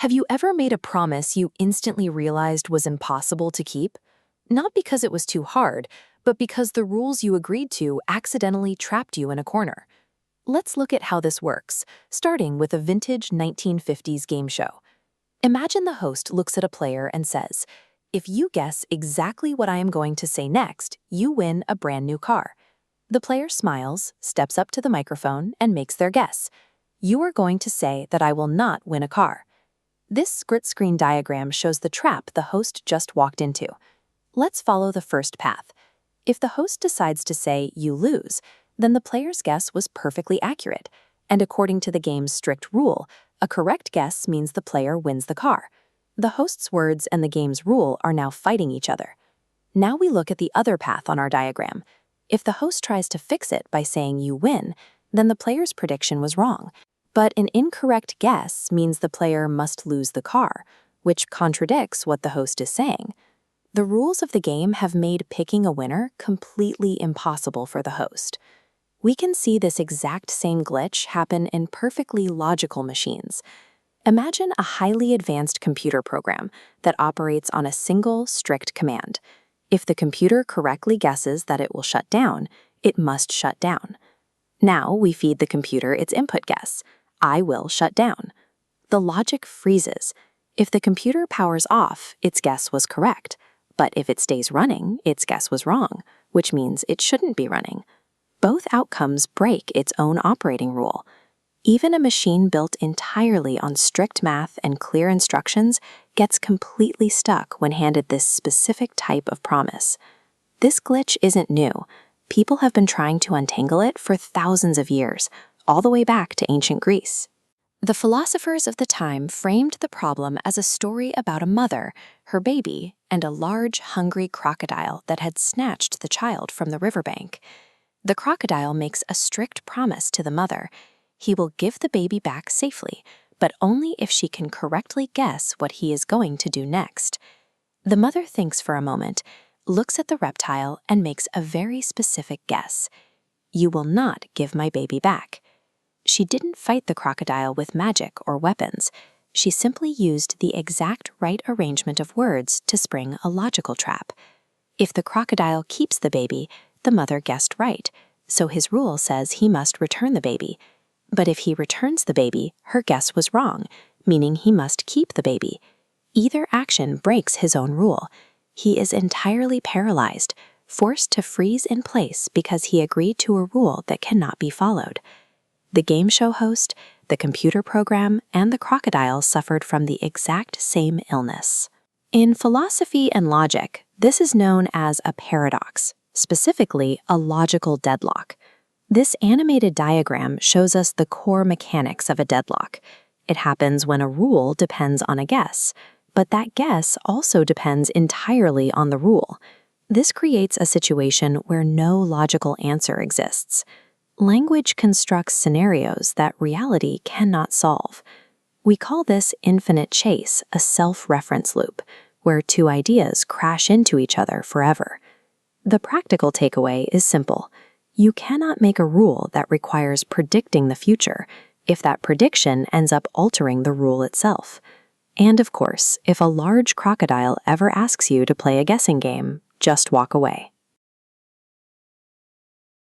Have you ever made a promise you instantly realized was impossible to keep? Not because it was too hard, but because the rules you agreed to accidentally trapped you in a corner. Let's look at how this works, starting with a vintage 1950s game show. Imagine the host looks at a player and says, "If you guess exactly what I am going to say next, you win a brand new car." The player smiles, steps up to the microphone, and makes their guess. "You are going to say that I will not win a car." This split screen diagram shows the trap the host just walked into. Let's follow the first path. If the host decides to say you lose, then the player's guess was perfectly accurate, and according to the game's strict rule, a correct guess means the player wins the car. The host's words and the game's rule are now fighting each other. Now we look at the other path on our diagram. If the host tries to fix it by saying you win, then the player's prediction was wrong. But an incorrect guess means the player must lose the car, which contradicts what the host is saying. The rules of the game have made picking a winner completely impossible for the host. We can see this exact same glitch happen in perfectly logical machines. Imagine a highly advanced computer program that operates on a single, strict command. If the computer correctly guesses that it will shut down, it must shut down. Now we feed the computer its input guess. "I will shut down." The logic freezes. If the computer powers off, its guess was correct. But if it stays running, its guess was wrong, which means it shouldn't be running. Both outcomes break its own operating rule. Even a machine built entirely on strict math and clear instructions gets completely stuck when handed this specific type of promise. This glitch isn't new. People have been trying to untangle it for thousands of years, all the way back to ancient Greece. The philosophers of the time framed the problem as a story about a mother, her baby, and a large, hungry crocodile that had snatched the child from the riverbank. The crocodile makes a strict promise to the mother. He will give the baby back safely, but only if she can correctly guess what he is going to do next. The mother thinks for a moment, looks at the reptile, and makes a very specific guess. "You will not give my baby back." She didn't fight the crocodile with magic or weapons. She simply used the exact right arrangement of words to spring a logical trap. If the crocodile keeps the baby, the mother guessed right, so his rule says he must return the baby. But if he returns the baby, her guess was wrong, meaning he must keep the baby. Either action breaks his own rule. He is entirely paralyzed, forced to freeze in place because he agreed to a rule that cannot be followed. The game show host, the computer program, and the crocodile suffered from the exact same illness. In philosophy and logic, this is known as a paradox, specifically a logical deadlock. This animated diagram shows us the core mechanics of a deadlock. It happens when a rule depends on a guess, but that guess also depends entirely on the rule. This creates a situation where no logical answer exists. Language constructs scenarios that reality cannot solve. We call this infinite chase a self-reference loop, where two ideas crash into each other forever. The practical takeaway is simple. You cannot make a rule that requires predicting the future if that prediction ends up altering the rule itself. And of course, if a large crocodile ever asks you to play a guessing game, just walk away.